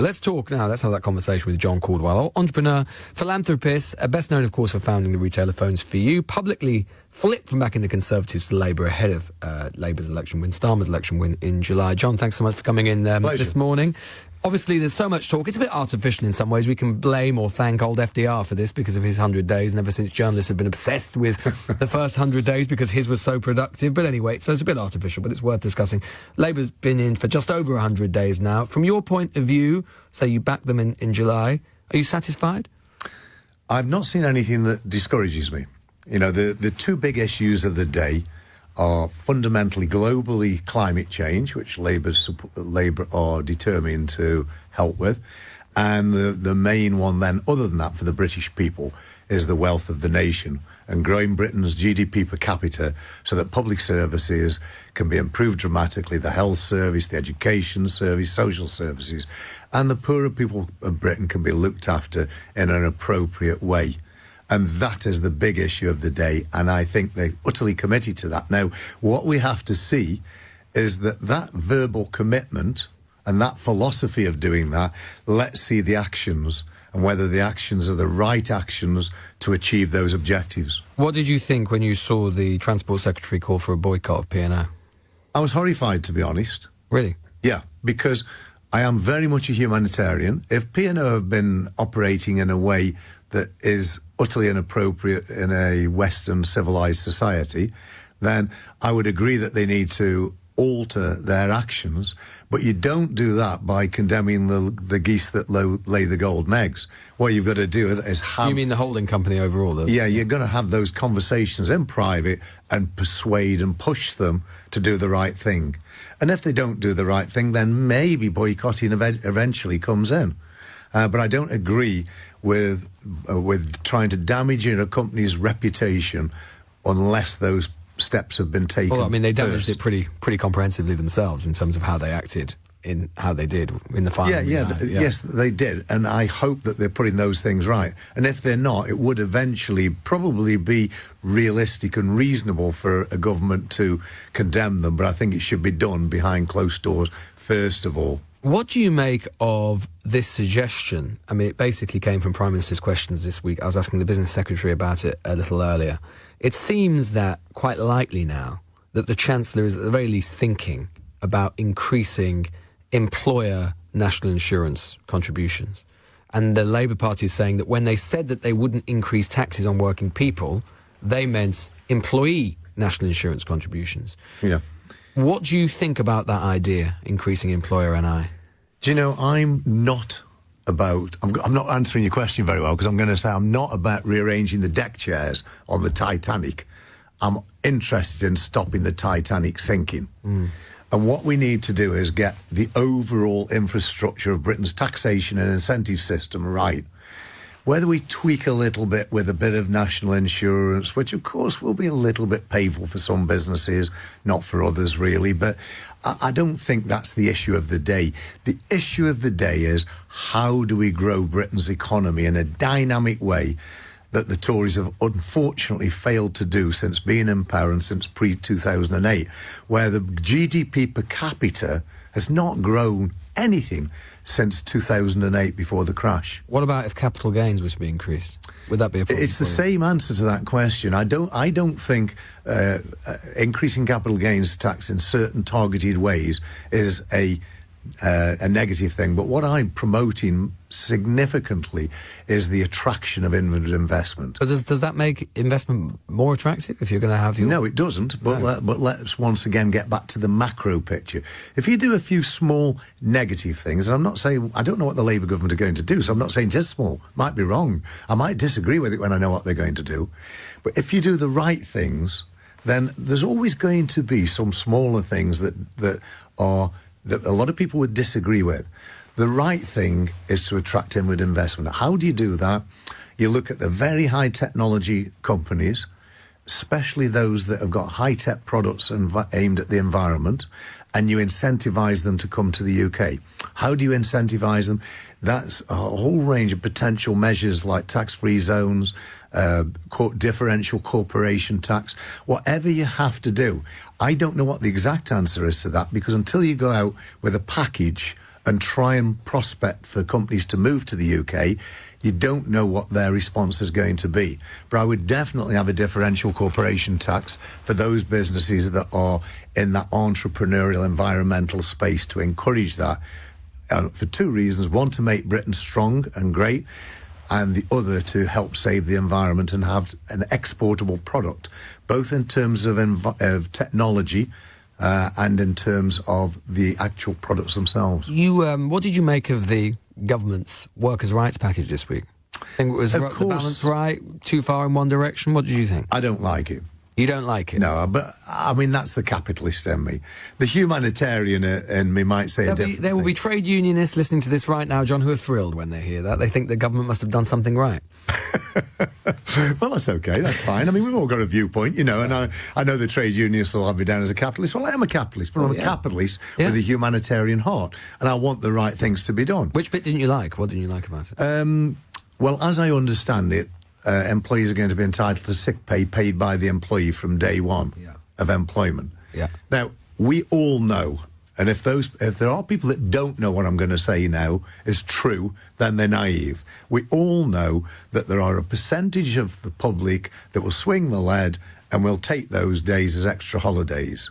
Let's talk now. Let's have that conversation with John Caudwell, entrepreneur, philanthropist, best known, of course, for founding the retailer Phones For You, publicly flipped from backing the Conservatives to Labour ahead of Labour's election win, Starmer's election win in July. John, thanks so much for coming in this morning. Obviously, there's so much talk. It's a bit artificial in some ways. We can blame or thank old FDR for this because of his 100 days, and ever since journalists have been obsessed with the first 100 days because his was so productive. But anyway, so it's a bit artificial, but it's worth discussing. Labour's been in for just over 100 days now. From your point of view, say you backed them in July, are you satisfied? I've not seen anything that discourages me. You know, the two big issues of the day are fundamentally globally climate change, which Labour are determined to help with, and the main one then, other than that, for the British people, is the wealth of the nation and growing Britain's GDP per capita so that public services can be improved dramatically, the health service, the education service, social services, and the poorer people of Britain can be looked after in an appropriate way. And that is the big issue of the day, and I think they're utterly committed to that. Now, what we have to see is that verbal commitment and that philosophy of doing that, let's see the actions and whether the actions are the right actions to achieve those objectives. What did you think when you saw the Transport Secretary call for a boycott of P&O? I was horrified, to be honest. Really? Yeah, because I am very much a humanitarian. If P&O have been operating in a way that is utterly inappropriate in a Western civilized society, then I would agree that they need to alter their actions, but you don't do that by condemning the geese that lay the golden eggs. What you've got to do is have... You mean the holding company overall? Yeah, you're going to have those conversations in private and persuade and push them to do the right thing. And if they don't do the right thing, then maybe boycotting eventually comes in. But I don't agree with trying to damage a company's reputation unless those steps have been taken. Well, I mean, they damaged it pretty comprehensively themselves in terms of how they acted in how they did in the final. Yes, they did, and I hope that they're putting those things right. And if they're not, it would eventually probably be realistic and reasonable for a government to condemn them. But I think it should be done behind closed doors first of all. What do you make of this suggestion? I mean, it basically came from Prime Minister's questions this week. I was asking the Business Secretary about it a little earlier. It seems that, quite likely now, that the Chancellor is at the very least thinking about increasing employer national insurance contributions. And the Labour Party is saying that when they said that they wouldn't increase taxes on working people, they meant employee national insurance contributions. Yeah. What do you think about that idea, increasing employer NI? Do you know, I'm not answering your question very well, because I'm going to say I'm not about rearranging the deck chairs on the Titanic. I'm interested in stopping the Titanic sinking. And what we need to do is get the overall infrastructure of Britain's taxation and incentive system right. Whether we tweak a little bit with a bit of national insurance, which of course will be a little bit painful for some businesses, not for others really, but I don't think that's the issue of the day. The issue of the day is how do we grow Britain's economy in a dynamic way that the Tories have unfortunately failed to do since being in power and since pre-2008, where the GDP per capita has not grown anything since 2008 before the crash. What about if capital gains were to be increased? Would that be a problem? It's the same answer to that question. I don't think increasing capital gains tax in certain targeted ways is a negative thing. But what I'm promoting significantly is the attraction of inward investment. But does that make investment more attractive if you're going to have your... No, it doesn't. But let's once again get back to the macro picture. If you do a few small negative things, and I'm not saying, I don't know what the Labour government are going to do, so I'm not saying just small. Might be wrong. I might disagree with it when I know what they're going to do. But if you do the right things, then there's always going to be some smaller things that a lot of people would disagree with. The right thing is to attract inward investment. How do you do that? You look at the very high technology companies, especially those that have got high-tech products aimed at the environment, and you incentivise them to come to the UK. How do you incentivise them? That's a whole range of potential measures like tax-free zones, differential corporation tax, whatever you have to do. I don't know what the exact answer is to that, because until you go out with a package and try and prospect for companies to move to the UK, you don't know what their response is going to be. But I would definitely have a differential corporation tax for those businesses that are in that entrepreneurial environmental space to encourage that for two reasons. One, to make Britain strong and great, and the other to help save the environment and have an exportable product, both in terms of technology and in terms of the actual products themselves. What did you make of the government's workers' rights package this week? I think it was the balance right, too far in one direction. What did you think? I don't like it. You don't like it? No, but I mean, that's the capitalist in me. The humanitarian in me might say there will be trade unionists listening to this right now, John, who are thrilled when they hear that. They think the government must have done something right. Well, that's okay. That's fine. I mean, we've all got a viewpoint, you know, and I know the trade unionists will have me down as a capitalist. Well, I am a capitalist, but I'm a capitalist with a humanitarian heart, and I want the right things to be done. Which bit didn't you like? What didn't you like about it? Well, as I understand it, employees are going to be entitled to sick pay paid by the employee from day one of employment. Yeah. Now, we all know, and if there are people that don't know what I'm going to say now is true, then they're naive. We all know that there are a percentage of the public that will swing the lead and will take those days as extra holidays.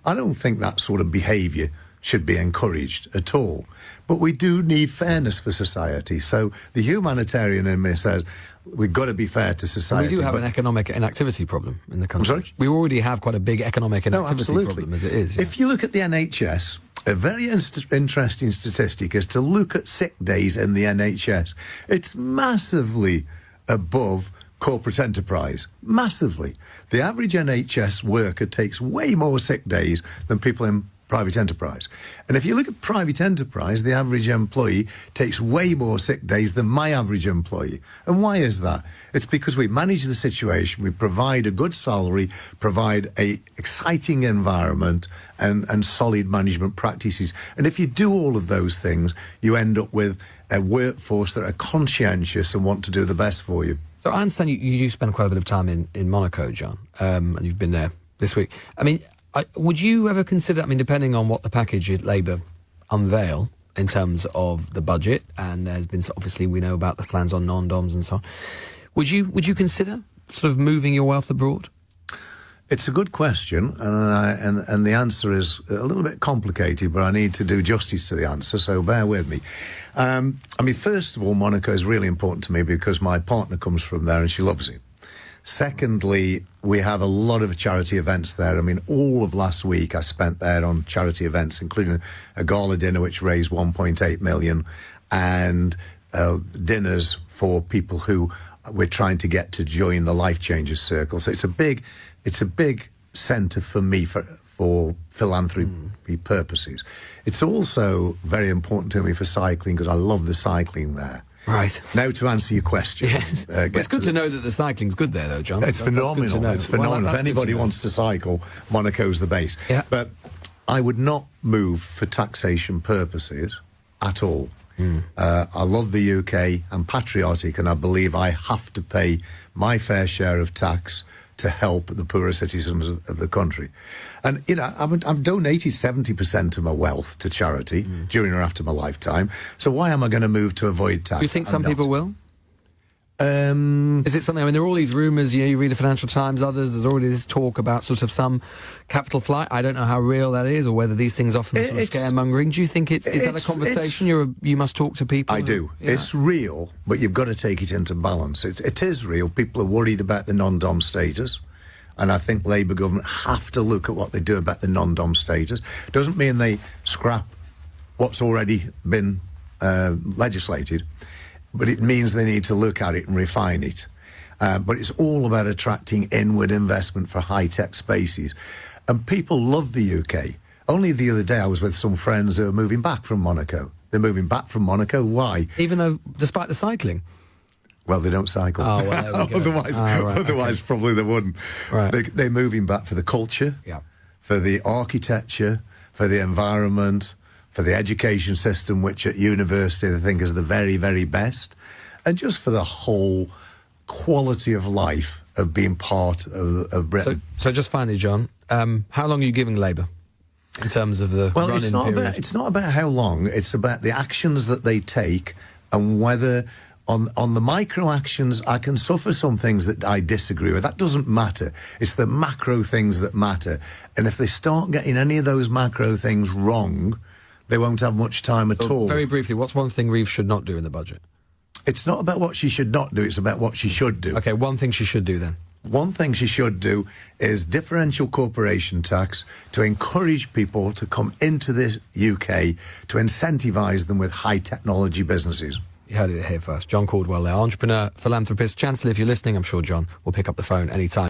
I don't think that sort of behaviour should be encouraged at all. But we do need fairness for society. So the humanitarian in me says we've got to be fair to society. We do have an economic inactivity problem in the country. I'm sorry? We already have quite a big economic inactivity problem as it is. Yeah. If you look at the NHS, a very interesting statistic is to look at sick days in the NHS. It's massively above corporate enterprise. Massively. The average NHS worker takes way more sick days than people in private enterprise. And if you look at private enterprise, the average employee takes way more sick days than my average employee. And why is that? It's because we manage the situation, we provide a good salary, provide a exciting environment and solid management practices. And if you do all of those things, you end up with a workforce that are conscientious and want to do the best for you. So I understand you spend quite a bit of time in Monaco, John, and you've been there this week. I mean, would you ever consider, I mean, depending on what the package Labour unveil in terms of the budget, and there's been, obviously, we know about the plans on non-doms and so on, would you consider sort of moving your wealth abroad? It's a good question, and the answer is a little bit complicated, but I need to do justice to the answer, so bear with me. I mean, first of all, Monaco is really important to me because my partner comes from there and she loves it. Secondly, we have a lot of charity events there. I mean, all of last week I spent there on charity events, including a gala dinner which raised 1.8 million and dinners for people who we're trying to get to join the Life Changers Circle. So it's a big centre for me for philanthropy purposes. It's also very important to me for cycling because I love the cycling there. Right. Now to answer your question. Yes. It's good to know that the cycling's good there, though, John. It's phenomenal. It's phenomenal. If anybody wants to cycle, Monaco's the base. Yeah. But I would not move for taxation purposes at all. I love the UK. I'm patriotic, and I believe I have to pay my fair share of tax to help the poorer citizens of the country. And, you know, I've donated 70% of my wealth to charity during or after my lifetime. So why am I going to move to avoid tax? Do you think some people will? Is it something, I mean, there are all these rumours, you read the Financial Times, others, there's already this talk about sort of some capital flight. I don't know how real that is or whether these things often sort of scaremongering. Do you think is that a conversation you must talk to people? I do. Yeah. It's real, but you've got to take it into balance. It is real. People are worried about the non-dom status. And I think Labour government have to look at what they do about the non-dom status. Doesn't mean they scrap what's already been legislated, but it means they need to look at it and refine it. But it's all about attracting inward investment for high-tech spaces. And people love the UK. Only the other day I was with some friends who are moving back from Monaco. They're moving back from Monaco. Why? Even though, despite the cycling? Well, they don't cycle. Oh, well, there we go. Otherwise, probably they wouldn't. Right. They're moving back for the culture, for the architecture, for the environment, for the education system, which at university they think is the very, very best, and just for the whole quality of life of being part of Britain. So just finally, John, how long are you giving Labour? in terms of the Well, run-in period? it's not about how long. It's about the actions that they take and whether on the micro actions I can suffer some things that I disagree with. That doesn't matter. It's the macro things that matter. And if they start getting any of those macro things wrong, they won't have much time at all. Very briefly, what's one thing Reeves should not do in the budget? It's not about what she should not do. It's about what she should do. Okay, one thing she should do then. One thing she should do is differential corporation tax to encourage people to come into the UK, to incentivise them with high technology businesses. You heard it here first. John Caudwell there, entrepreneur, philanthropist, chancellor. If you're listening, I'm sure John will pick up the phone anytime.